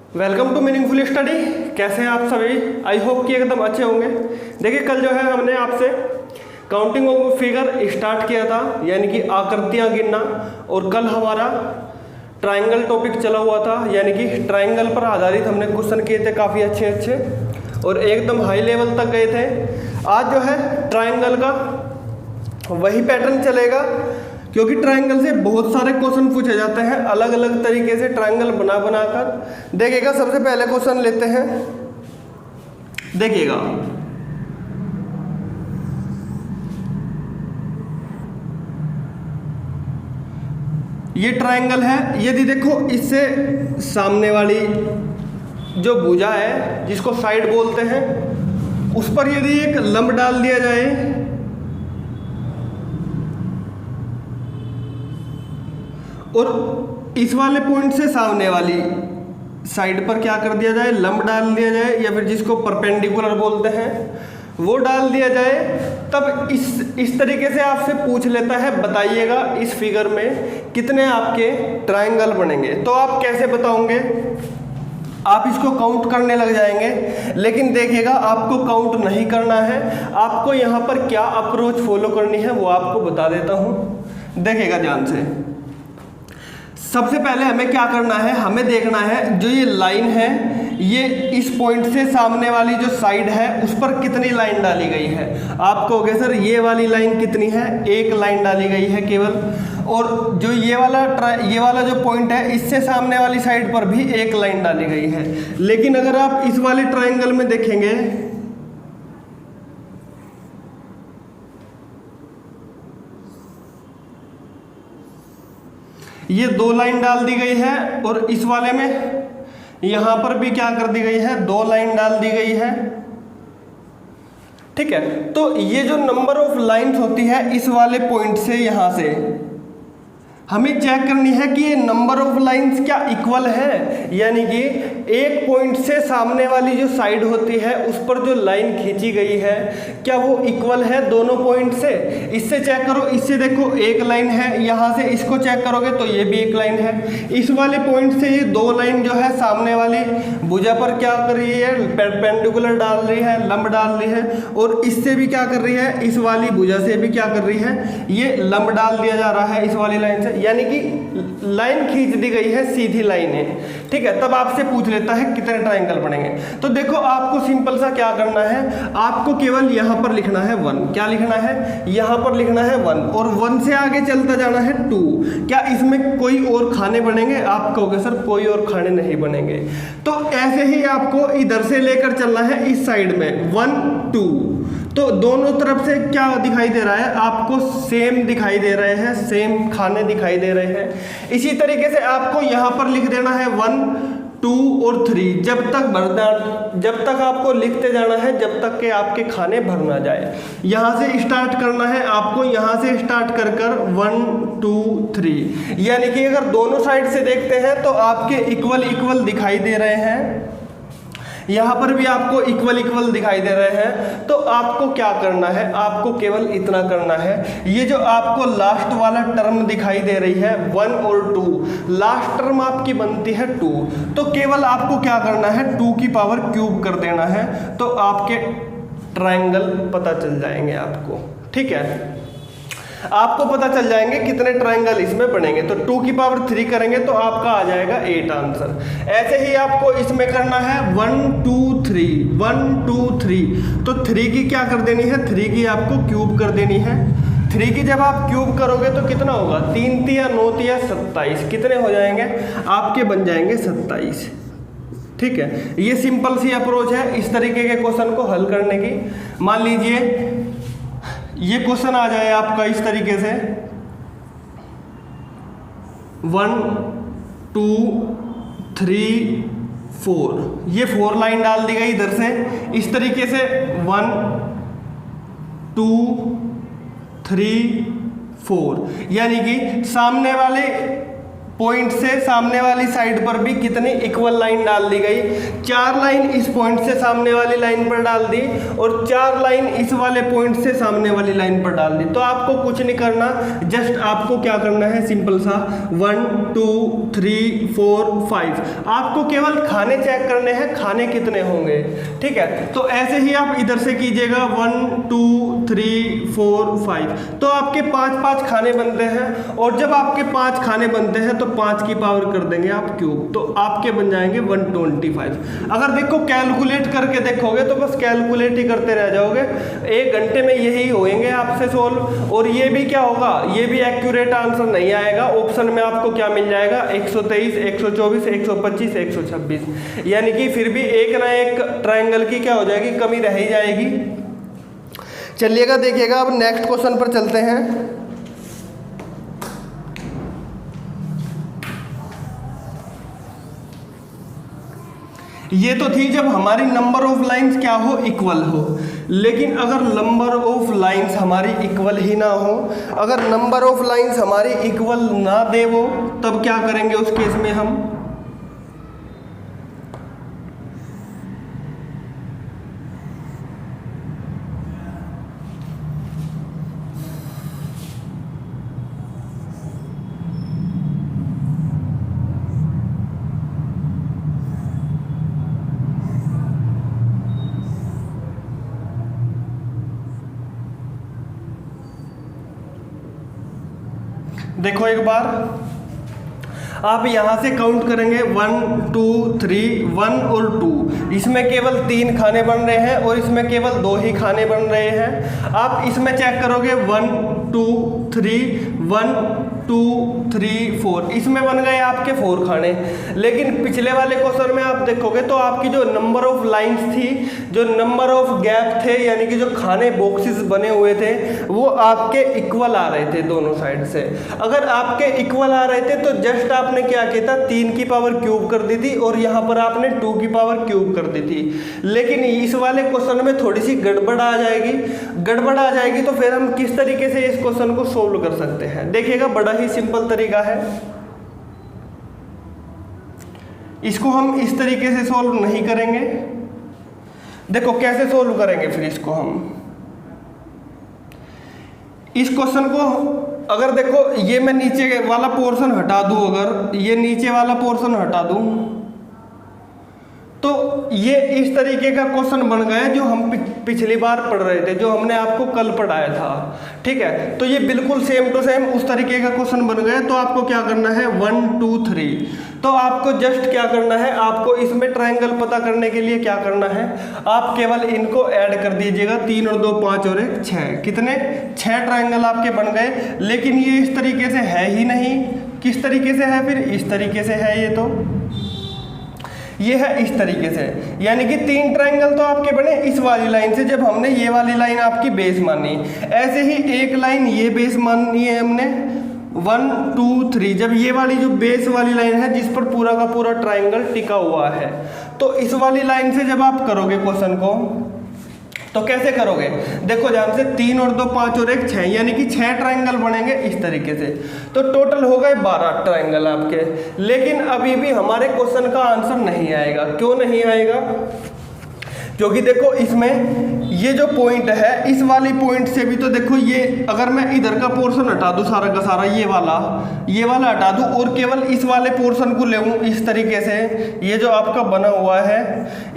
Welcome to meaningful study. कैसे हैं आप सभी? आई होप कि एकदम अच्छे होंगे। देखिए कल जो है हमने आपसे काउंटिंग ऑफ फिगर स्टार्ट किया था, यानी कि आकृतियां गिनना, और कल हमारा ट्रायंगल टॉपिक चला हुआ था, यानी कि ट्रायंगल पर आधारित हमने क्वेश्चन किए थे काफ़ी अच्छे अच्छे और एकदम हाई लेवल तक गए थे। आज जो है ट्रायंगल का वही पैटर्न चलेगा, क्योंकि ट्रायंगल से बहुत सारे क्वेश्चन पूछे जाते हैं अलग अलग तरीके से ट्रायंगल बना बनाकर। देखिएगा सबसे पहले क्वेश्चन लेते हैं। देखिएगा ये ट्रायंगल है। यदि देखो इससे सामने वाली जो भुजा है जिसको साइड बोलते हैं, उस पर यदि एक लंब डाल दिया जाए और इस वाले पॉइंट से सामने वाली साइड पर क्या कर दिया जाए, लंब डाल दिया जाए, या फिर जिसको परपेंडिकुलर बोलते हैं वो डाल दिया जाए, तब इस तरीके से आपसे पूछ लेता है बताइएगा इस फिगर में कितने आपके ट्रायंगल बनेंगे। तो आप कैसे बताओगे? आप इसको काउंट करने लग जाएंगे, लेकिन देखिएगा आपको काउंट नहीं करना है। आपको यहाँ पर क्या अप्रोच फॉलो करनी है वो आपको बता देता हूँ। देखिएगा ध्यान से। सबसे पहले हमें क्या करना है, हमें देखना है जो ये लाइन है, ये इस पॉइंट से सामने वाली जो साइड है उस पर कितनी लाइन डाली गई है। आप कहोगे सर ये वाली लाइन कितनी है, एक लाइन डाली गई है केवल, और जो ये वाला जो पॉइंट है इससे सामने वाली साइड पर भी एक लाइन डाली गई है। लेकिन अगर आप इस वाले ट्रायंगल में देखेंगे, ये दो लाइन डाल दी गई है, और इस वाले में यहां पर भी क्या कर दी गई है, दो लाइन डाल दी गई है। ठीक है, तो ये जो नंबर ऑफ लाइंस होती है इस वाले पॉइंट से यहां से हमें चेक करनी है कि ये नंबर ऑफ लाइंस क्या इक्वल है, यानी कि एक पॉइंट से सामने वाली जो साइड होती है उस पर जो लाइन खींची गई है क्या वो इक्वल है दोनों पॉइंट से। इससे चेक करो, इससे देखो एक लाइन है, यहाँ से इसको चेक करोगे तो ये भी एक लाइन है। इस वाले पॉइंट से ये दो लाइन जो है सामने वाली भुजा पर क्या कर रही है, परपेंडिकुलर डाल रही है, लंब डाल रही है, और इससे भी क्या कर रही है, इस वाली भुजा से भी क्या कर रही है, ये लंब डाल दिया जा रहा है इस वाली लाइन से, यानी कि लाइन खींच दी गई है, सीधी लाइन है। ठीक है, तब आपसे पूछ लेता है कितने ट्रायंगल बनेंगे। तो देखो आपको सिंपल सा क्या करना है, आपको केवल यहां पर लिखना है 1। क्या लिखना है, यहां पर लिखना है 1, और 1 से आगे चलता जाना है 2। क्या इसमें कोई और खाने बनेंगे? आप कहोगे सर कोई और खाने नहीं बनेंगे। तो ऐसे ही आपको इधर से लेकर चलना है इस साइड में 1 2, तो दोनों तरफ से क्या दिखाई दे रहा है आपको, सेम दिखाई दे रहे हैं, सेम खाने दिखाई दे रहे हैं। इसी तरीके से आपको यहां पर लिख देना है 1 2 और 3, जब तक आपको लिखते जाना है जब तक के आपके खाने भर ना जाए। यहां से स्टार्ट करना है आपको, यहां से स्टार्ट कर 1 2 3, यानी कि अगर दोनों साइड से देखते हैं तो आपके इक्वल दिखाई दे रहे हैं, यहाँ पर भी आपको इक्वल दिखाई दे रहे हैं। तो आपको क्या करना है, आपको केवल इतना करना है, ये जो आपको लास्ट वाला टर्म दिखाई दे रही है 1 और 2, लास्ट टर्म आपकी बनती है 2, तो केवल आपको क्या करना है 2 की पावर क्यूब कर देना है, तो आपके ट्रायंगल पता चल जाएंगे आपको। ठीक है, आपको पता चल जाएंगे कितने ट्रायंगल इसमें बनेंगे। तो 2 की पावर 3 करेंगे तो आपका आ जाएगा 8 आंसर। ऐसे ही आपको इसमें करना है 1 2 3 1 2 3, तो 3 की क्या कर देनी है, 3 की आपको क्यूब कर देनी है। 3 की जब आप क्यूब करोगे तो कितना होगा, 3 3 9 3 27, कितने हो जाएंगे आपके, बन जाएंगे 27। ठीक है, ये सिंपल सी अप्रोच है इस तरीके के क्वेश्चन को हल करने की। मान लीजिए ये क्वेश्चन आ जाए आपका इस तरीके से 1 2 3 4, ये 4 लाइन डाल दी गई इधर से इस तरीके से 1 2 3 4, यानी कि सामने वाले पॉइंट से सामने वाली साइड पर भी कितनी इक्वल लाइन डाल दी गई, 4 लाइन इस पॉइंट से सामने वाली लाइन पर डाल दी और 4 लाइन इस वाले पॉइंट से सामने वाली लाइन पर डाल दी। तो आपको कुछ नहीं करना, जस्ट आपको क्या करना है, सिंपल सा 1 2 3 4 5 आपको केवल खाने चेक करने हैं, खाने कितने होंगे, ठीक है। तो ऐसे ही आप इधर से कीजिएगा 1 2 3 4 5, तो आपके 5 खाने बनते हैं और जब आपके 5 खाने बनते हैं तो 5 की पावर कर देंगे आप क्यूब, तो आपके बन जाएंगे 125। अगर देखो कैलकुलेट करके देखोगे तो बस कैलकुलेट ही करते रह जाओगे, 1 घंटे में यही होंगे आपसे सोल्व। और ये भी क्या होगा, ये भी एक्यूरेट आंसर नहीं आएगा, ऑप्शन में आपको क्या मिल जाएगा 123 124 125 126, यानी कि फिर भी एक ना एक ट्रायंगल की क्या हो जाएगी, कमी रह ही जाएगी। चलिएगा देखिएगा, अब नेक्स्ट क्वेश्चन पर चलते हैं। ये तो थी जब हमारी नंबर ऑफ लाइंस क्या हो, इक्वल हो। लेकिन अगर नंबर ऑफ लाइंस हमारी इक्वल ही ना हो, अगर नंबर ऑफ लाइंस हमारी इक्वल ना दे वो, तब क्या करेंगे उस केस में हम, देखो एक बार आप यहां से काउंट करेंगे 1 2 3 1 और 2, इसमें केवल 3 खाने बन रहे हैं और इसमें केवल 2 ही खाने बन रहे हैं। आप इसमें चेक करोगे 1 2 3 1 2 3 4, इसमें बन गए आपके 4 खाने। लेकिन पिछले वाले क्वेश्चन में आप देखोगे तो आपकी जो नंबर ऑफ लाइंस थी, जो नंबर ऑफ गैप थे, यानी कि जो खाने बॉक्सेस बने हुए थे, वो आपके इक्वल आ रहे थे दोनों साइड से। अगर आपके इक्वल आ रहे थे तो जस्ट आपने क्या किया था, 3 की पावर क्यूब कर दी थी और यहाँ पर आपने 2 की पावर क्यूब कर दी थी। लेकिन इस वाले क्वेश्चन में थोड़ी सी गड़बड़ आ जाएगी, गड़बड़ आ जाएगी तो फिर हम किस तरीके से इस क्वेश्चन को सोल्व कर सकते हैं। देखिएगा, बड़ा ही सिंपल तरीका है, इसको हम इस तरीके से सोल्व नहीं करेंगे। देखो कैसे सोल्व करेंगे फिर इसको हम, इस क्वेश्चन को अगर देखो ये मैं नीचे वाला पोर्शन हटा दूं, अगर ये नीचे वाला पोर्शन हटा दूं तो ये इस तरीके का क्वेश्चन बन गया जो हम पिछली बार पढ़ रहे थे, जो हमने आपको कल पढ़ाया था, ठीक है। तो ये बिल्कुल सेम टू सेम उस तरीके का क्वेश्चन बन गया। तो आपको क्या करना है 1 2 3, तो आपको जस्ट क्या करना है, आपको इसमें ट्रायंगल पता करने के लिए क्या करना है, आप केवल इनको ऐड कर दीजिएगा, 3 और 2 5 और 1 6, कितने 6 ट्रायंगल आपके बन गए। लेकिन ये इस तरीके से है ही नहीं, किस तरीके से है, फिर इस तरीके से है, ये तो ये है इस tरीके से, यानी कि 3 ट्रायंगल तो आपके बने इस वाली लाइन से, जब हमने ये वाली लाइन आपकी बेस मानी। ऐसे ही एक लाइन ये बेस मानी है हमने 1 2 3, जब ये वाली जो बेस वाली लाइन है जिस पर पूरा का पूरा ट्रायंगल टिका हुआ है, तो इस वाली लाइन से जब आप करोगे क्वेश्चन को तो कैसे करोगे, देखो ध्यान से 3 और 2 5 और 1 6, यानी कि 6 ट्रायंगल बनेंगे इस तरीके से। तो टोटल हो गए 12 ट्रायंगल आपके। लेकिन अभी भी हमारे क्वेश्चन का आंसर नहीं आएगा। क्यों नहीं आएगा, क्योंकि देखो इसमें ये जो पॉइंट है, इस वाली पॉइंट से भी तो देखो, ये अगर मैं इधर का पोर्शन हटा दूं सारा का सारा, ये वाला हटा दूं और केवल इस वाले पोर्शन को ले इस तरीके से, ये जो आपका बना हुआ है,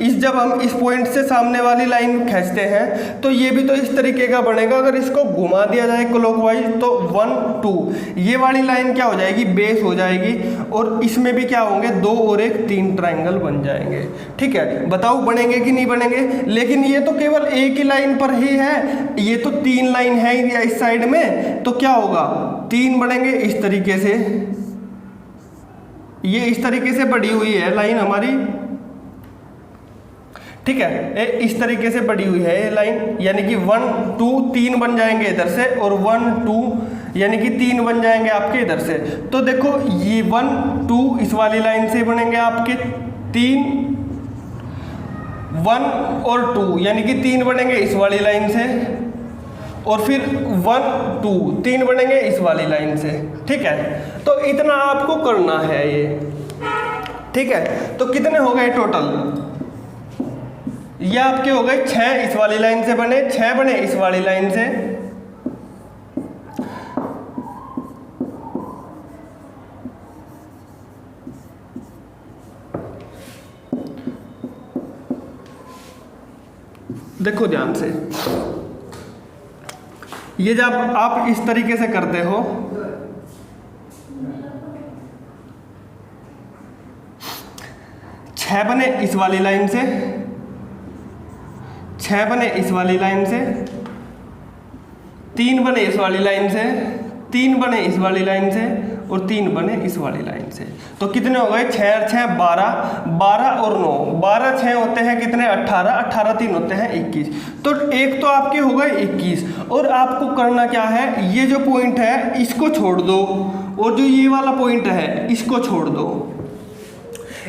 इस जब हम इस पॉइंट से सामने वाली लाइन खींचते हैं तो ये भी तो इस तरीके का बनेगा। अगर इसको घुमा दिया जाए क्लॉकवाइज तो 1 2, ये वाली लाइन क्या हो जाएगी, बेस हो जाएगी, और इसमें भी क्या होंगे 2 और 1 3 ट्रायंगल बन जाएंगे। ठीक है, बताओ बनेंगे कि नहीं बनेंगे। लेकिन ये तो केवल एक ही लाइन पर ही है, ये तो 3 लाइन है इस साइड में, तो क्या होगा 3 बनेंगे इस तरीके से, ये इस तरीके से बढ़ी हुई है लाइन हमारी, ठीक है, इस तरीके से बढ़ी हुई है ये लाइन, यानी कि 1 2 3 बन जाएंगे इधर से, और 1 2 यानी कि 3 बन जाएंगे आपके इधर से। तो देखो ये 1 2 इस वाली लाइन से बनेंगे आपके 3 1 और 2, यानी कि 3 बनेंगे इस वाली लाइन से, और फिर 1 2 3 बनेंगे इस वाली लाइन से। ठीक है, तो इतना आपको करना है ये। ठीक है, तो कितने हो गए टोटल? ये आपके हो गए 6 इस वाली लाइन से बने, 6 बने इस वाली लाइन से। देखो ध्यान से, ये जब आप इस तरीके से करते हो, छह बने इस वाली लाइन से, 6 बने इस वाली लाइन से, 3 बने इस वाली लाइन से, 3 बने इस वाली लाइन से और 3 बने इस वाली लाइन से। तो कितने हो गए? 6 और 6 12, 12 और 9, 12 6 होते हैं कितने? 18, 18 3 होते हैं 21। तो एक तो आपके हो गए 21। और आपको करना क्या है, ये जो पॉइंट है इसको छोड़ दो और जो ये वाला पॉइंट है इसको छोड़ दो।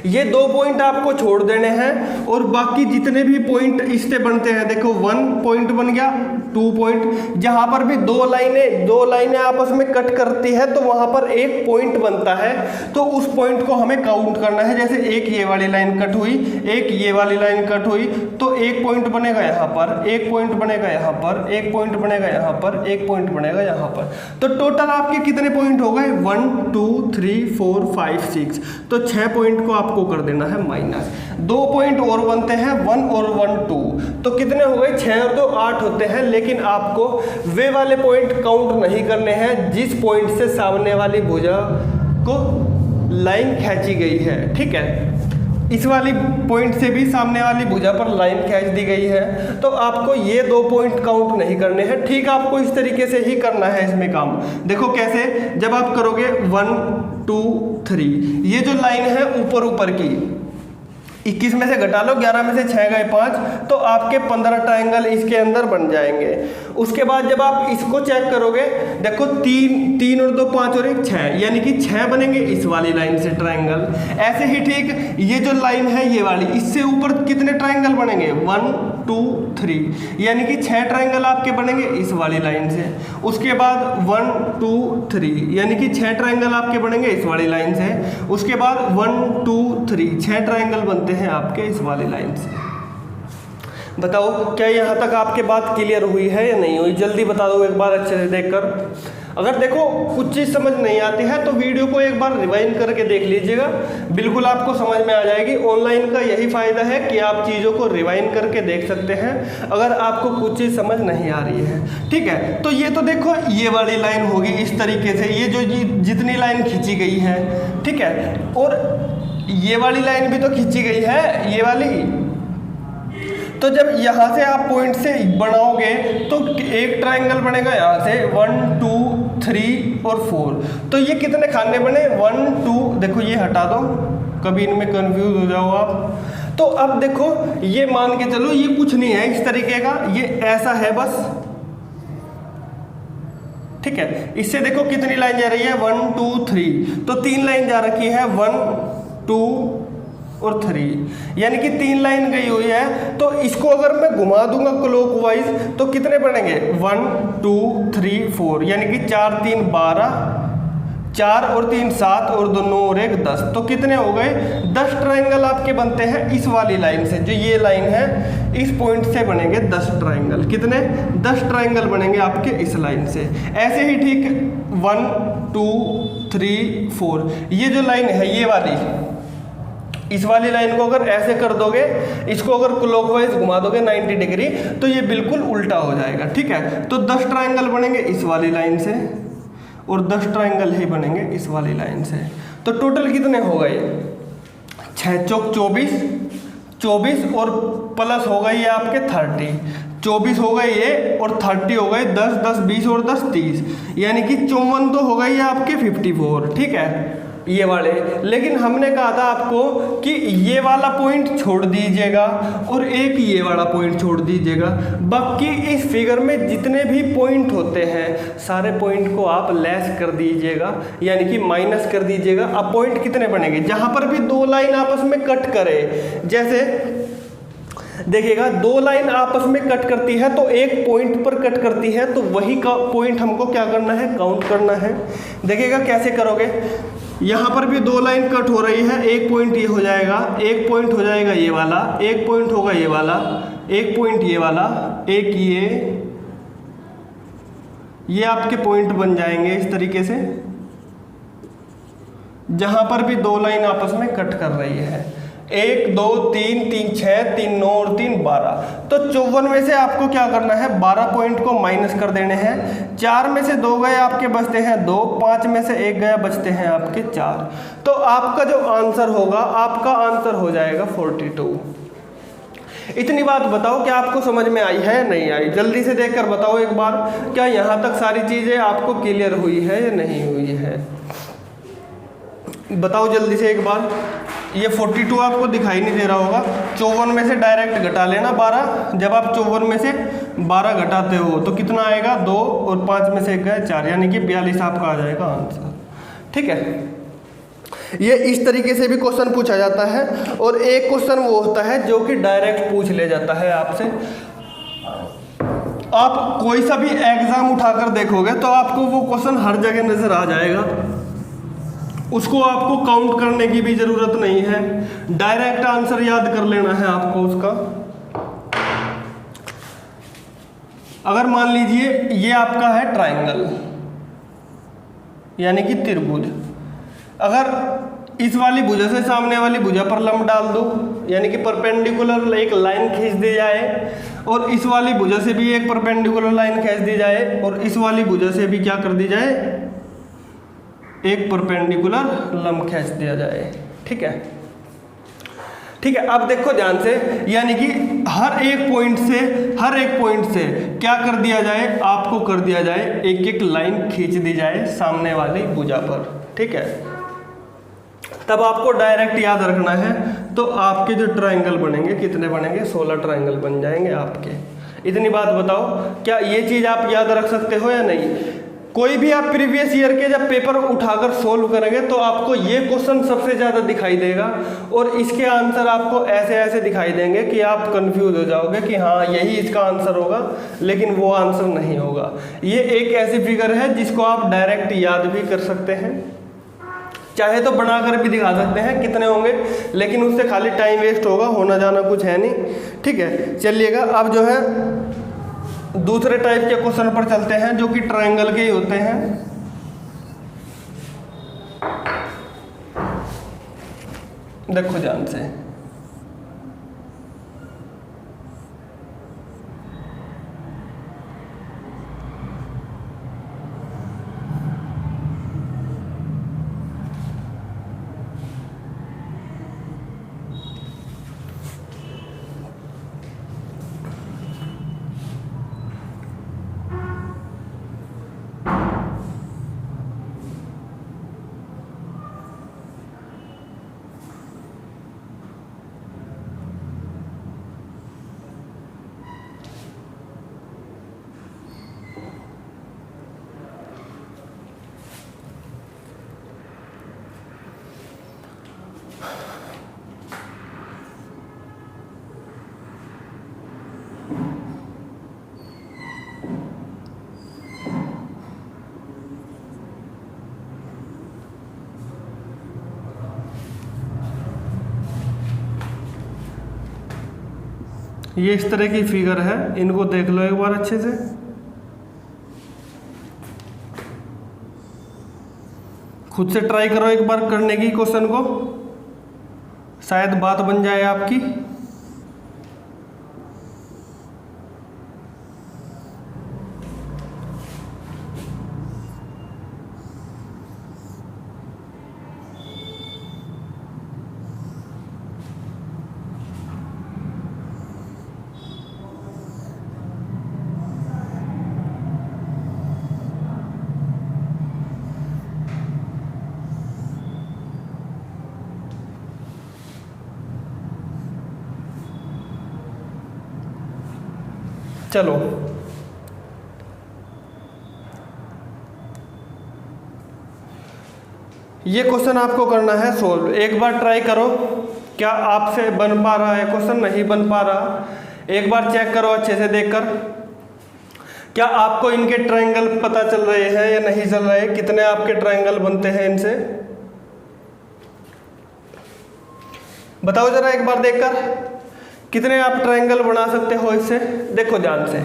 ये 2 पॉइंट आपको छोड़ देने हैं और बाकी जितने भी पॉइंट इससे बनते हैं, देखो 1 पॉइंट बन गया, 2 पॉइंट, जहां पर भी दो लाइनें आपस में कट करती है तो वहां पर एक पॉइंट बनता है। तो उस पॉइंट को हमें काउंट करना है। जैसे एक ये वाली लाइन कट हुई, एक ये वाली लाइन कट हुई, तो एक पॉइंट बनेगा यहाँ पर, एक पॉइंट बनेगा यहाँ पर, एक पॉइंट बनेगा यहाँ पर, एक पॉइंट बनेगा यहाँ पर। तो टोटल आपके कितने पॉइंट हो गए? 1 2 3 4 5 6। तो 6 पॉइंट को आपको कर देना है माइनस। 2 पॉइंट और बनते हैं, 1 और 1 2। तो कितने हो गए? 6 और 2 8 होते हैं। लेकिन आपको वे वाले पॉइंट काउंट नहीं करने हैं जिस पॉइंट से सामने वाली भुजा को लाइन खींची गई है। ठीक है, इस वाली पॉइंट से भी सामने वाली भुजा पर लाइन खींच दी गई है। तो आपको ये 2 पॉइंट काउंट नहीं करने हैं। ठीक, आपको इस तरीके से ही करना है इसमें काम। देखो कैसे, जब आप करोगे 1 2 3, ये जो लाइन है ऊपर ऊपर की, 21 में से घटा लो, 11 में से 6 गए 5, तो आपके 15 ट्रायंगल इसके अंदर बन जाएंगे। उसके बाद जब आप इसको चेक करोगे, देखो 3 और 2 5 और 1 6, यानी कि 6 बनेंगे इस वाली लाइन से ट्रायंगल। ऐसे ही ठीक, ये जो लाइन है ये वाली, इससे ऊपर कितने ट्रायंगल बनेंगे? 1 2 3, यानी कि 6 ट्रायंगल आपके बनेंगे इस वाली लाइन से। उसके बाद 1 2 3, यानी कि 6 ट्रायंगल आपके बनेंगे इस वाली लाइन से। उसके बाद 1 2 3, 6 ट्रायंगल बनते हैं आपके इस वाली लाइन से। बताओ क्या यहाँ तक आपके बात क्लियर हुई है या नहीं हुई? जल्दी बता दो एक बार अच्छे से देखकर। अगर देखो कुछ चीज़ समझ नहीं आती है तो वीडियो को एक बार रिवाइंड करके देख लीजिएगा, बिल्कुल आपको समझ में आ जाएगी। ऑनलाइन का यही फ़ायदा है कि आप चीज़ों को रिवाइंड करके देख सकते हैं अगर आपको कुछ चीज़ समझ नहीं आ रही है। ठीक है, तो ये तो देखो ये वाली लाइन होगी इस तरीके से, ये जो जितनी लाइन खींची गई है। ठीक है, और ये वाली लाइन भी तो खींची गई है, ये वाली। तो जब यहाँ से आप पॉइंट से बनाओगे तो एक ट्रायंगल बनेगा यहाँ से 1 2 3 और 4। तो ये कितने खाने बने? 1 2, देखो ये हटा दो, कभी इनमें कंफ्यूज हो जाओ आप। तो अब देखो ये मान के चलो ये कुछ नहीं है इस तरीके का, ये ऐसा है बस। ठीक है, इससे देखो कितनी लाइन जा रही है? 1 2 3, तो 3 लाइन जा रखी है, 1 2 और 3, यानी कि 3 लाइन गई हुई है। तो इसको अगर मैं घुमा दूंगा क्लॉकवाइज तो कितने बनेंगे? 1 2 3 4, यानी कि 4 3 12, 4 और 3 7 और 2 9 और 1 10। तो कितने हो गए? 10 ट्रायंगल आपके बनते हैं इस वाली लाइन से। जो ये लाइन है इस पॉइंट से बनेंगे 10 ट्रायंगल। कितने? 10 ट्रायंगल बनेंगे आपके इस लाइन से। ऐसे ही ठीक 1 2 3 4, ये जो लाइन है ये वाली, इस वाली लाइन को अगर ऐसे कर दोगे, इसको अगर क्लॉकवाइज घुमा दोगे 90 डिग्री, तो ये बिल्कुल उल्टा हो जाएगा। ठीक है, तो 10 ट्रायंगल बनेंगे इस वाली लाइन से और 10 ट्रायंगल ही बनेंगे इस वाली लाइन से। तो टोटल कितने हो गए? 6 चौक 24, 24 और प्लस हो गई ये आपके 30, 24 हो गए ये और 30 हो गए, 10 10 20 और 10 30, यानी कि 54 तो हो गई ये आपके 54। ठीक है, ये वाले। लेकिन हमने कहा था आपको कि ये वाला पॉइंट छोड़ दीजिएगा और एक ये वाला पॉइंट छोड़ दीजिएगा। बाकी इस फिगर में जितने भी पॉइंट होते हैं सारे पॉइंट को आप लेस कर दीजिएगा, यानी कि माइनस कर दीजिएगा। अब पॉइंट कितने बनेंगे? जहां पर भी 2 लाइन आपस में कट करे, जैसे देखिएगा दो लाइन आपस में कट करती है तो एक पॉइंट पर कट करती है, तो वही का पॉइंट हमको क्या करना है, काउंट करना है। देखिएगा कैसे करोगे, यहाँ पर भी दो लाइन कट हो रही है, एक पॉइंट ये हो जाएगा, एक पॉइंट हो जाएगा ये वाला, एक पॉइंट होगा ये वाला, एक पॉइंट ये वाला, एक ये आपके पॉइंट बन जाएंगे इस तरीके से, जहां पर भी दो लाइन आपस में कट कर रही है। 1 2 3 3 6 3 9 और 3 12, तो 54 में से आपको क्या करना है, 12 पॉइंट को माइनस कर देने हैं। 4 में से 2 गए आपके बचते हैं 2, 5 में से 1 गया बचते हैं आपके 4। तो आपका जो आंसर होगा, आपका आंसर हो जाएगा 42। इतनी बात बताओ क्या आपको समझ में आई है, नहीं आई? जल्दी से देखकर बताओ एक बार, क्या यहाँ तक सारी चीज़ें आपको क्लियर हुई है या नहीं हुई है? बताओ जल्दी से एक बार। ये 42 आपको दिखाई नहीं दे रहा होगा, 54 में से डायरेक्ट घटा लेना 12। जब आप 54 में से 12 घटाते हो तो कितना आएगा, 2 और 5 में से 1 गया 4, यानी कि 42 आपका आ जाएगा आंसर। ठीक है, ये इस तरीके से भी क्वेश्चन पूछा जाता है। और एक क्वेश्चन वो होता है जो कि डायरेक्ट पूछ ले जाता है आपसे। आप कोई सा भी एग्जाम उठाकर देखोगे तो आपको वो क्वेश्चन हर जगह नजर आ जाएगा, उसको आपको काउंट करने की भी जरूरत नहीं है, डायरेक्ट आंसर याद कर लेना है आपको उसका। अगर मान लीजिए ये आपका है ट्रायंगल, यानी कि त्रिभुज, अगर इस वाली भुजा से सामने वाली भुजा पर लंब डाल दो, यानी कि परपेंडिकुलर एक लाइन खींच दी जाए, और इस वाली भुजा से भी एक परपेंडिकुलर लाइन खींच दी जाए, और इस वाली भुजा से भी क्या कर दी जाए, एक परपेंडिकुलर लंब खींच दिया जाए। ठीक है, ठीक है। अब देखो ध्यान से, यानी कि हर एक पॉइंट से क्या कर दिया जाए, आपको कर दिया जाए एक एक लाइन खींच दी जाए सामने वाली भुजा पर। ठीक है, तब आपको डायरेक्ट याद रखना है। तो आपके जो ट्रायंगल बनेंगे कितने बनेंगे, 16 ट्रायंगल बन जाएंगे आपके। इतनी बात बताओ, क्या ये चीज़ आप याद रख सकते हो या नहीं? कोई भी आप प्रीवियस ईयर के जब पेपर उठाकर सोल्व करेंगे तो आपको ये क्वेश्चन सबसे ज़्यादा दिखाई देगा, और इसके आंसर आपको ऐसे ऐसे दिखाई देंगे कि आप कंफ्यूज हो जाओगे कि हाँ यही इसका आंसर होगा, लेकिन वो आंसर नहीं होगा। ये एक ऐसी फिगर है जिसको आप डायरेक्ट याद भी कर सकते हैं, चाहे तो बनाकर भी दिखा सकते हैं कितने होंगे, लेकिन उससे खाली टाइम वेस्ट होगा, होना जाना कुछ है नहीं। ठीक है, चलिएगा अब जो है दूसरे टाइप के क्वेश्चन पर चलते हैं जो कि ट्रायंगल के ही होते हैं। देखो ध्यान से, ये इस तरह की फिगर है, इनको देख लो एक बार अच्छे से। खुद से ट्राई करो एक बार करने की क्वेश्चन को, शायद बात बन जाए आपकी। चलो ये क्वेश्चन आपको करना है सोल्व। एक बार ट्राई करो, क्या आपसे बन पा रहा है क्वेश्चन, नहीं बन पा रहा एक बार चेक करो अच्छे से देखकर, क्या आपको इनके ट्रायंगल पता चल रहे हैं या नहीं चल रहे, कितने आपके ट्रायंगल बनते हैं इनसे, बताओ जरा एक बार देखकर, कितने आप ट्रायंगल बना सकते हो इससे। देखो ध्यान से,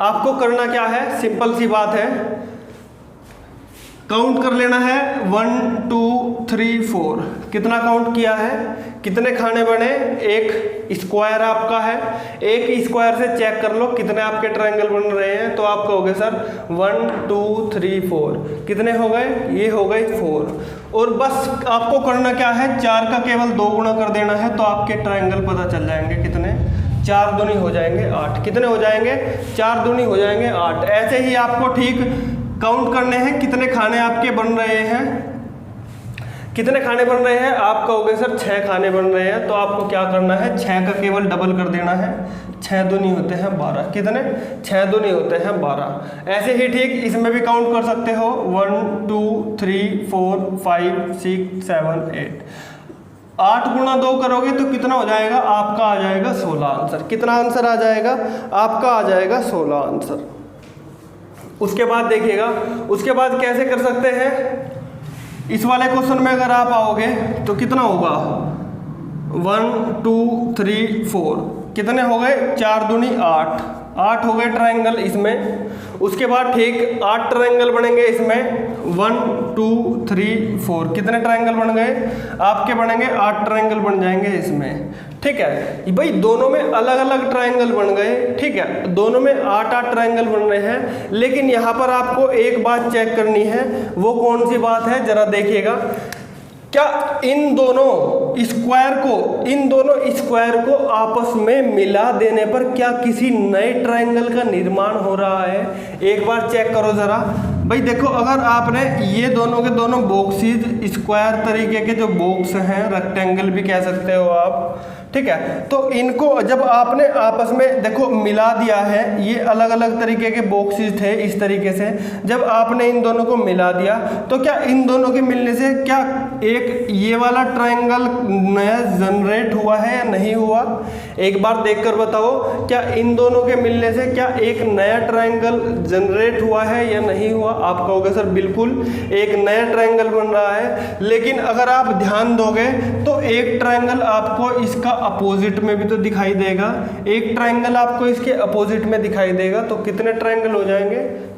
आपको करना क्या है, सिंपल सी बात है, काउंट कर लेना है 1 2 3 4। कितना काउंट किया है, कितने खाने बने, एक स्क्वायर आपका है, एक स्क्वायर से चेक कर लो कितने आपके ट्रायंगल बन रहे हैं, तो आप कहोगे सर 1 2 3 4, कितने हो गए, ये हो गए 4। और बस आपको करना क्या है, 4 का केवल 2 गुना कर देना है, तो आपके ट्रायंगल पता चल जाएंगे कितने, 4 दूनी हो जाएंगे 8, कितने हो जाएंगे, 4 दूनी हो जाएंगे 8। ऐसे ही आपको ठीक काउंट करने हैं कितने खाने आपके बन रहे हैं, कितने खाने बन रहे हैं, आप कहोगे सर 6 खाने बन रहे हैं, तो आपको क्या करना है, 6 का केवल डबल कर देना है, 6 दूनी होते हैं 12, कितने, 6 दूनी होते हैं 12। ऐसे ही ठीक इसमें भी काउंट कर सकते हो 1 2 3 4 5 6 7 8। 8 गुणा 2 करोगे तो कितना हो जाएगा, आपका आ जाएगा 16 आंसर। कितना आंसर आ जाएगा, आपका आ जाएगा 16 आंसर। उसके बाद देखिएगा, उसके बाद कैसे कर सकते हैं, इस वाले क्वेश्चन में अगर आप आओगे तो कितना होगा, 1 2 3 4, कितने हो गए, 4 दूनी 8, 8 हो गए ट्रायंगल इसमें। उसके बाद ठीक 8 ट्रायंगल बनेंगे इसमें, 1 2 3 4, कितने ट्रायंगल बन गए, आपके बनेंगे 8 ट्रायंगल बन जाएंगे इसमें, ठीक है भाई। दोनों में अलग अलग ट्रायंगल बन गए, ठीक है, दोनों में 8 ट्रायंगल बन रहे हैं, लेकिन यहाँ पर आपको एक बात चेक करनी है, वो कौन सी बात है, जरा देखिएगा, क्या इन दोनों स्क्वायर को आपस में मिला देने पर क्या किसी नए ट्रायंगल का निर्माण हो रहा है, एक बार चेक करो जरा भाई। देखो, अगर आपने ये दोनों के दोनों बॉक्सेस स्क्वायर तरीके के जो बॉक्स हैं, रेक्टेंगल भी कह सकते हो आप, ठीक है, तो इनको जब आपने आपस में देखो मिला दिया है, ये अलग अलग तरीके के बॉक्सेस थे इस तरीके से, जब आपने इन दोनों को मिला दिया तो क्या इन दोनों के मिलने से क्या एक ये वाला ट्रायंगल नया जनरेट हुआ है या नहीं हुआ, एक बार देखकर बताओ, क्या इन दोनों के मिलने से क्या एक नया ट्रायंगल जनरेट हुआ है या नहीं हुआ। आप कहोगे सर बिल्कुल एक नया ट्रायंगल बन रहा है, लेकिन अगर आप ध्यान दोगे तो एक ट्रायंगल आपको इसका अपोजिट में भी तो दिखाई देगा, एक ट्रायंगल आपको इसके अपोजिट में दिखाई देगा, तो कितने ट्रायंगल हो जाएंगे,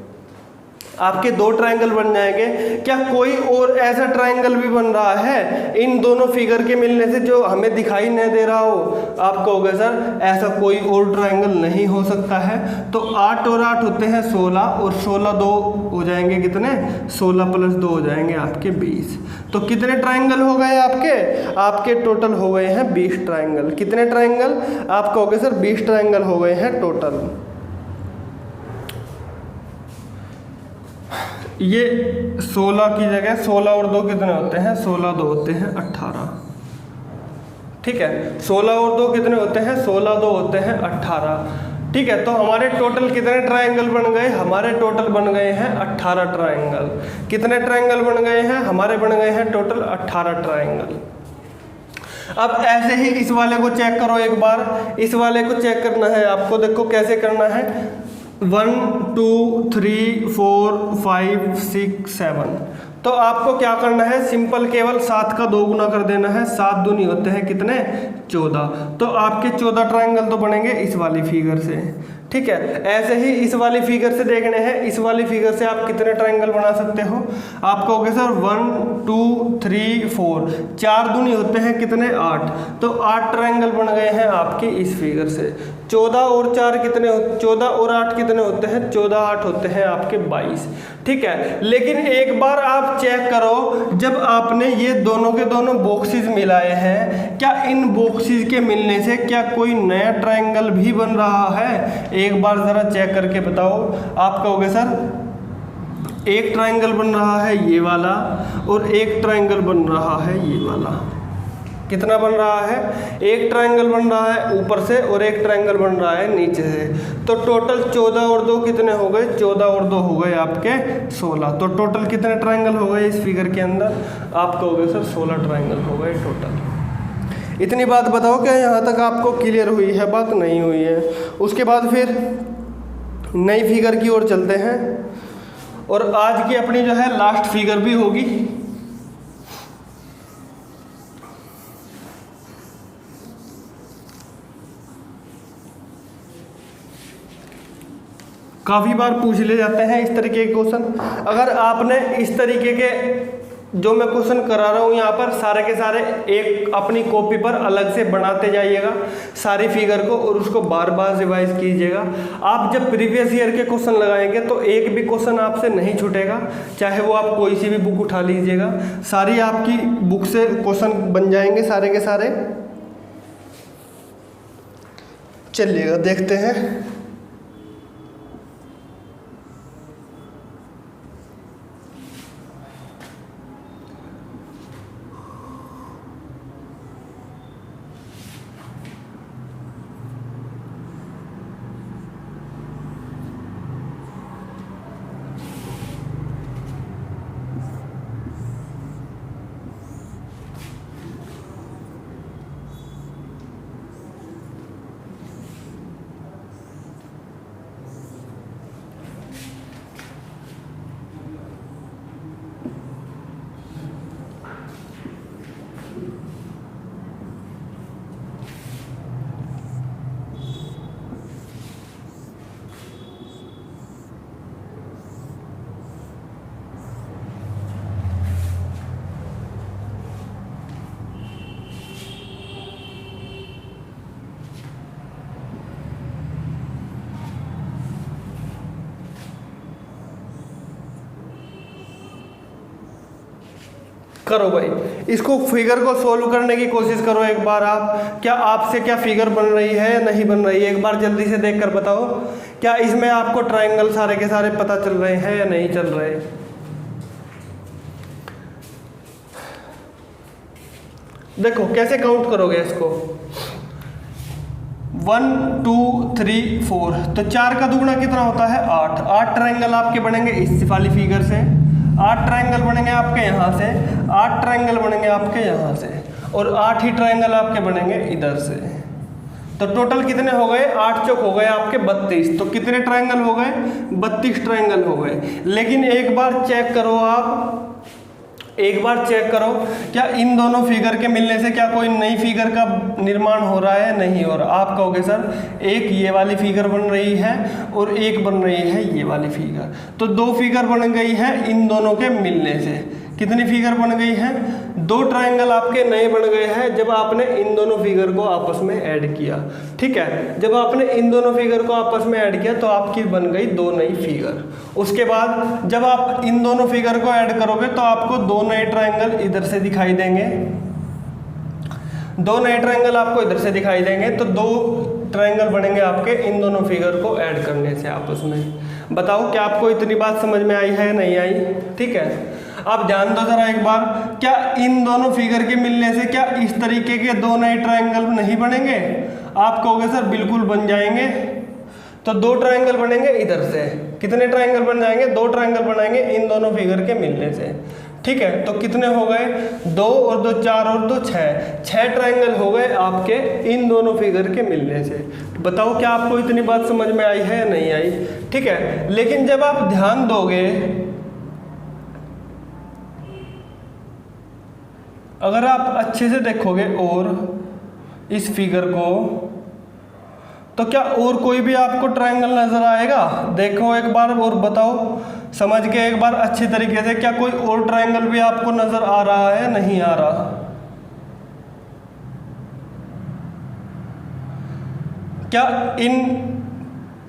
आपके 2 ट्रायंगल बन जाएंगे। क्या कोई और ऐसा ट्रायंगल भी बन रहा है इन दोनों फिगर के मिलने से जो हमें दिखाई नहीं दे रहा हो, आप कहोगे सर ऐसा कोई और ट्रायंगल नहीं हो सकता है। तो 8 और 8 होते हैं 16, और 16 2 हो जाएंगे कितने, 16 + 2 हो जाएंगे आपके 20। तो कितने ट्रायंगल हो गए आपके टोटल हो गए हैं 20 ट्रायंगल। कितने ट्रायंगल, आप कहोगे सर 20 ट्रायंगल हो गए हैं टोटल। ये 16 की जगह 16 और 2 कितने होते हैं, 16 2 होते हैं 18, ठीक है, 16 और 2 कितने होते हैं, 16 2 होते हैं 18, ठीक है। तो हमारे टोटल कितने ट्रायंगल बन गए, हमारे टोटल बन गए हैं 18 ट्रायंगल। कितने ट्रायंगल बन गए हैं, हमारे बन गए हैं टोटल 18 ट्रायंगल। अब ऐसे ही इस वाले को चेक करो एक बार, इस वाले को चेक करना है आपको, देखो कैसे करना है, 1 2 3 4 5 6 7। तो आपको क्या करना है, सिंपल केवल 7 का 2 गुना कर देना है, 7 दूनी होते हैं कितने, 14। तो आपके 14 ट्रायंगल तो बनेंगे इस वाली फिगर से, ठीक है। ऐसे ही इस वाली फिगर से देखने हैं, इस वाली फिगर से आप कितने ट्रायंगल बना सकते हो, आप कहोगे सर 1 2 3 4, 4 दूनी होते हैं कितने, 8। तो 8 ट्रायंगल बन गए हैं आपके इस फिगर से। 14 और 4 कितने, 14 और 8 कितने होते हैं, 14 8 होते हैं आपके 22, ठीक है। लेकिन एक बार आप चेक करो, जब आपने ये दोनों के दोनों बॉक्सेस मिलाए हैं, क्या इन बॉक्सेस के मिलने से क्या कोई नया ट्रायंगल भी बन रहा है, एक बार जरा चेक करके बताओ। आप कहोगे सर एक ट्रायंगल बन रहा है ये वाला, और एक ट्रायंगल बन रहा है ये वाला। कितना बन रहा है, एक ट्रायंगल बन रहा है ऊपर से और एक ट्रायंगल बन रहा है नीचे से। तो टोटल 14 और 2 कितने हो गए, 14 और 2 हो गए आपके 16। तो टोटल कितने ट्रायंगल हो गए इस फिगर के अंदर, आप कहोगे सर 16 ट्रायंगल हो गए टोटल। इतनी बात बताओ क्या यहाँ तक आपको क्लियर हुई है? बात नहीं हुई है। उसके बाद फिर नई फिगर की ओर चलते हैं और आज की अपनी जो है लास्ट फिगर भी होगी। काफ़ी बार पूछ ले जाते हैं इस तरीके के क्वेश्चन। अगर आपने इस तरीके के जो मैं क्वेश्चन करा रहा हूँ यहाँ पर सारे के सारे एक अपनी कॉपी पर अलग से बनाते जाइएगा सारी फिगर को और उसको बार बार रिवाइज कीजिएगा। आप जब प्रीवियस ईयर के क्वेश्चन लगाएंगे तो एक भी क्वेश्चन आपसे नहीं छूटेगा, चाहे वो आप कोई सी भी बुक उठा लीजिएगा, सारी आपकी बुक से क्वेश्चन बन जाएंगे सारे के सारे। चलिएगा देखते हैं। करो भाई, इसको फिगर को सोल्व करने की कोशिश करो एक बार आप। क्या आपसे क्या फिगर बन रही है या नहीं बन रही है, एक बार जल्दी से देखकर बताओ। क्या इसमें आपको ट्रायंगल सारे के सारे पता चल रहे हैं या नहीं चल रहे? देखो कैसे काउंट करोगे इसको। 1 2 3 4, तो 4 का दुगुना कितना होता है? 8। 8 ट्रायंगल आपके बनेंगे इस वाली फिगर से, 8 ट्रायंगल बनेंगे आपके यहाँ से, 8 ट्रायंगल बनेंगे आपके यहाँ से, और 8 ही ट्रायंगल आपके बनेंगे इधर से। तो टोटल कितने हो गए? 8 चौक हो गए आपके 32। तो कितने ट्रायंगल हो गए? 32 ट्रायंगल हो गए। लेकिन एक बार चेक करो आप, एक बार चेक करो क्या इन दोनों फिगर के मिलने से क्या कोई नई फिगर का निर्माण हो रहा है? नहीं हो रहा। आप कहोगे सर एक ये वाली फिगर बन रही है और एक बन रही है ये वाली फिगर, तो 2 फिगर बन गई है इन दोनों के मिलने से। कितनी फिगर बन गई है? 2 ट्रायंगल आपके नए बन गए हैं जब आपने इन दोनों फिगर को आपस में ऐड किया। ठीक है, जब आपने इन दोनों फिगर को आपस में ऐड किया तो आपकी बन गई 2 नई फिगर। उसके बाद जब आप इन दोनों फिगर को ऐड करोगे तो आपको 2 नए ट्रायंगल इधर से दिखाई देंगे, 2 नए ट्रायंगल आपको इधर से दिखाई देंगे। तो 2 ट्रायंगल बनेंगे आपके इन दोनों फिगर को ऐड करने से आपस में। बताओ क्या आपको इतनी बात समझ में आई है नहीं आई? ठीक है, आप ध्यान दो जरा एक बार, क्या इन दोनों फिगर के मिलने से क्या इस तरीके के 2 नए ट्रायंगल नहीं बनेंगे? आप कहोगे सर बिल्कुल बन जाएंगे। तो 2 ट्रायंगल बनेंगे इधर से। कितने ट्रायंगल बन जाएंगे? 2 ट्रायंगल बनाएंगे इन दोनों फिगर के मिलने से। ठीक है, तो कितने हो गए? 2 और 2 4 और 2 6, 6 ट्रायंगल हो गए आपके इन दोनों फिगर के मिलने से। बताओ क्या आपको इतनी बात समझ में आई है या नहीं आई? ठीक है, लेकिन जब आप ध्यान दोगे, अगर आप अच्छे से देखोगे और इस फिगर को, तो क्या और कोई भी आपको ट्रायंगल नजर आएगा? देखो एक बार और बताओ समझ के एक बार अच्छी तरीके से, क्या कोई और ट्रायंगल भी आपको नजर आ रहा है? नहीं आ रहा। क्या इन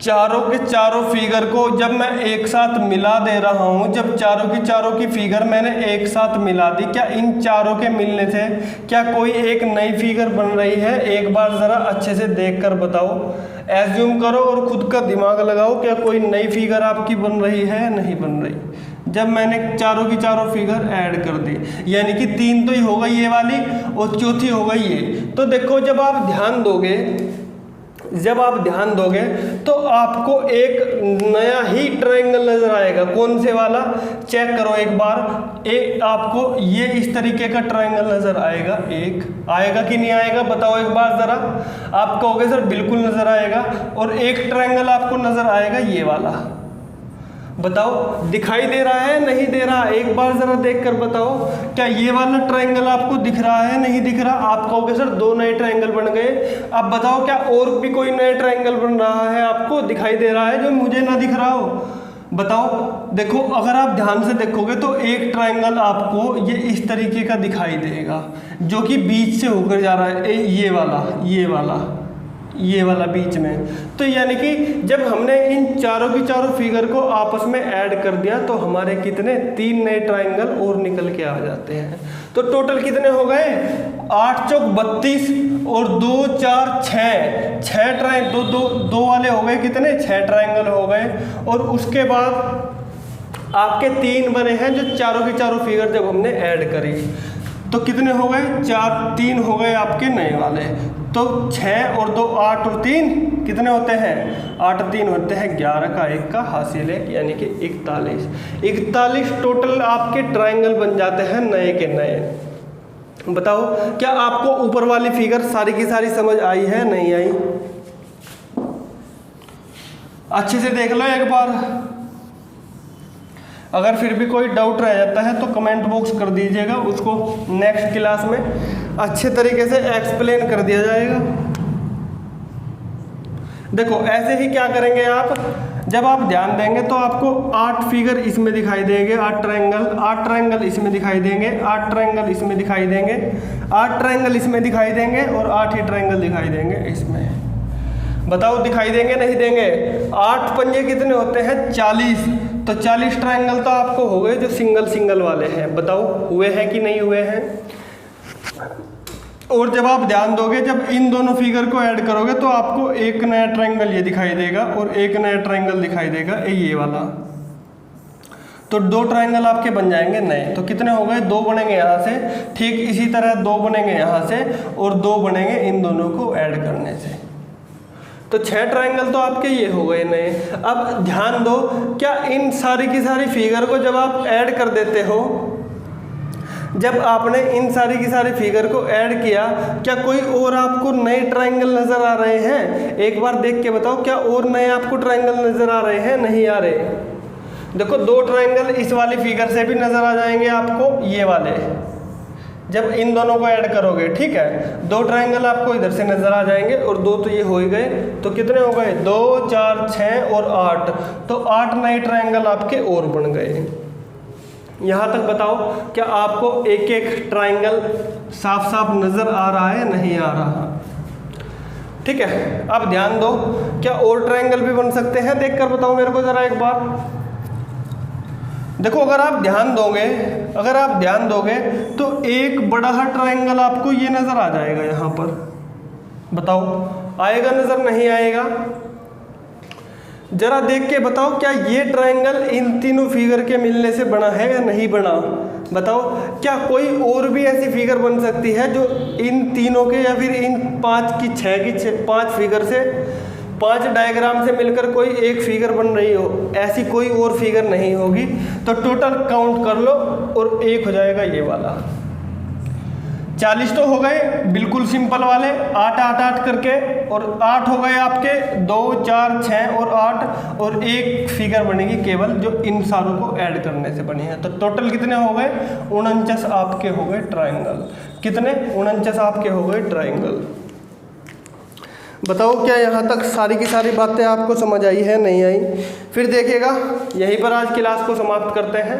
चारों के चारों फिगर को जब मैं एक साथ मिला दे रहा हूं, जब चारों की फिगर मैंने एक साथ मिला दी, क्या इन चारों के मिलने से क्या कोई एक नई फिगर बन रही है? एक बार ज़रा अच्छे से देखकर बताओ, एज्यूम करो और खुद का दिमाग लगाओ, क्या कोई नई फिगर आपकी बन रही है या नहीं बन रही? जब मैंने चारों की चारों फिगर ऐड कर दी, यानी कि 3 तो ही हो गई ये वाली और चौथी हो गई ये। तो देखो जब आप ध्यान दोगे जब आप ध्यान दोगे तो आपको एक नया ही ट्रायंगल नजर आएगा। कौन से वाला? चेक करो एक बार। एक आपको ये इस तरीके का ट्रायंगल नजर आएगा, एक आएगा कि नहीं आएगा बताओ एक बार ज़रा। आप कहोगे सर बिल्कुल नजर आएगा। और एक ट्रायंगल आपको नजर आएगा ये वाला, बताओ दिखाई दे रहा है नहीं दे रहा? एक बार जरा देखकर बताओ, क्या ये वाला ट्रायंगल आपको दिख रहा है नहीं दिख रहा? आप कहोगे सर 2 नए ट्रायंगल बन गए। अब बताओ क्या और भी कोई नया ट्रायंगल बन रहा है, आपको दिखाई दे रहा है जो मुझे ना दिख रहा हो? बताओ। देखो अगर आप ध्यान से देखोगे तो एक ट्रायंगल आपको ये इस तरीके का दिखाई देगा जो कि बीच से होकर जा रहा है, ये वाला बीच में। तो यानी कि जब हमने इन चारों की चारों फिगर को आपस में ऐड कर दिया तो हमारे कितने 3 नए ट्रायंगल और निकल के आ जाते हैं। तो टोटल कितने हो गए? 8 चौक 32 और 2 4 6 ट्रायंगल, दो वाले हो गए कितने? 6 ट्रायंगल हो गए। और उसके बाद आपके 3 बने हैं जो चारों की चारों फिगर जब हमने ऐड करी तो कितने हो गए? 3 हो गए आपके नए वाले। तो 6 और 2 8 और 3 कितने होते हैं? 8 3 होते हैं 11 का 1 का हासिल है, यानी कि 41 टोटल आपके ट्रायंगल बन जाते हैं नए के नए। बताओ क्या आपको ऊपर वाली फिगर सारी की सारी समझ आई है नहीं आई? अच्छे से देख लो एक बार। अगर फिर भी कोई डाउट रह जाता है तो कमेंट बॉक्स कर दीजिएगा, उसको नेक्स्ट क्लास में अच्छे तरीके से एक्सप्लेन कर दिया जाएगा। देखो ऐसे ही क्या करेंगे आप, जब आप ध्यान देंगे तो आपको 8 फिगर इसमें दिखाई देंगे, 8 ट्रायंगल इसमें दिखाई देंगे, 8 ट्रायंगल इसमें दिखाई देंगे, 8 ट्रायंगल इसमें दिखाई देंगे और 8 ही ट्रायंगल दिखाई देंगे इसमें। बताओ दिखाई देंगे नहीं देंगे? 8 पंजे कितने होते हैं? 40। तो 40 ट्रायंगल तो आपको हो गए जो सिंगल वाले हैं। बताओ हुए हैं कि नहीं हुए हैं? और जब आप ध्यान दोगे, जब इन दोनों फिगर को ऐड करोगे तो आपको एक नया ट्रायंगल ये दिखाई देगा और एक नया ट्रायंगल दिखाई देगा ये वाला। तो 2 ट्रायंगल आपके बन जाएंगे नए। तो कितने हो गए? 2 बनेंगे यहाँ से, ठीक इसी तरह 2 बनेंगे यहाँ से और 2 बनेंगे इन दोनों को ऐड करने से। तो 6 ट्रायंगल तो आपके ये हो गए नए। अब ध्यान दो, क्या इन सारी की सारी फिगर को जब आप ऐड कर देते हो, जब आपने इन सारी की सारी फिगर को ऐड किया, क्या कोई और आपको नए ट्रायंगल नज़र आ रहे हैं? एक बार देख के बताओ, क्या और नए आपको ट्रायंगल नज़र आ रहे हैं? नहीं आ रहे। देखो 2 ट्रायंगल इस वाली फिगर से भी नज़र आ जाएंगे आपको, ये वाले, जब इन दोनों को ऐड करोगे, ठीक है। 2 ट्रायंगल आपको इधर से नज़र आ जाएंगे और 2 तो ये हो ही गए। तो कितने हो गए? 2 4 6 और 8। तो 8 नए ट्रायंगल आपके और बन गए। यहाँ तक बताओ क्या आपको एक एक ट्रायंगल साफ साफ नज़र आ रहा है नहीं आ रहा? ठीक है। अब ध्यान दो, क्या और ट्रायंगल भी बन सकते हैं? देखकर बताओ मेरे को ज़रा एक बार। देखो अगर आप ध्यान दोगे तो एक बड़ा ट्रायंगल आपको ये नज़र आ जाएगा यहाँ पर। बताओ आएगा नज़र नहीं आएगा? जरा देख के बताओ, क्या ये ट्रायंगल इन तीनों फिगर के मिलने से बना है या नहीं बना? बताओ क्या कोई और भी ऐसी फिगर बन सकती है जो इन तीनों के या फिर इन 5 फिगर से, 5 डायग्राम से मिलकर कोई एक फिगर बन रही हो? ऐसी कोई और फिगर नहीं होगी। तो टोटल काउंट कर लो और 1 हो जाएगा ये वाला। 40 तो हो गए बिल्कुल सिंपल वाले, 8 8 8 करके, और 8 हो गए आपके 2 4 6 और 8, और एक फिगर बनेगी केवल जो इन सारों को ऐड करने से बनी है। तो टोटल कितने हो गए? 49 आपके हो गए ट्रायंगल। कितने? 49 आपके हो गए ट्रायंगल। बताओ क्या यहाँ तक सारी की सारी बातें आपको समझ आई है नहीं आई? फिर देखिएगा, यहीं पर आज क्लास को समाप्त करते हैं।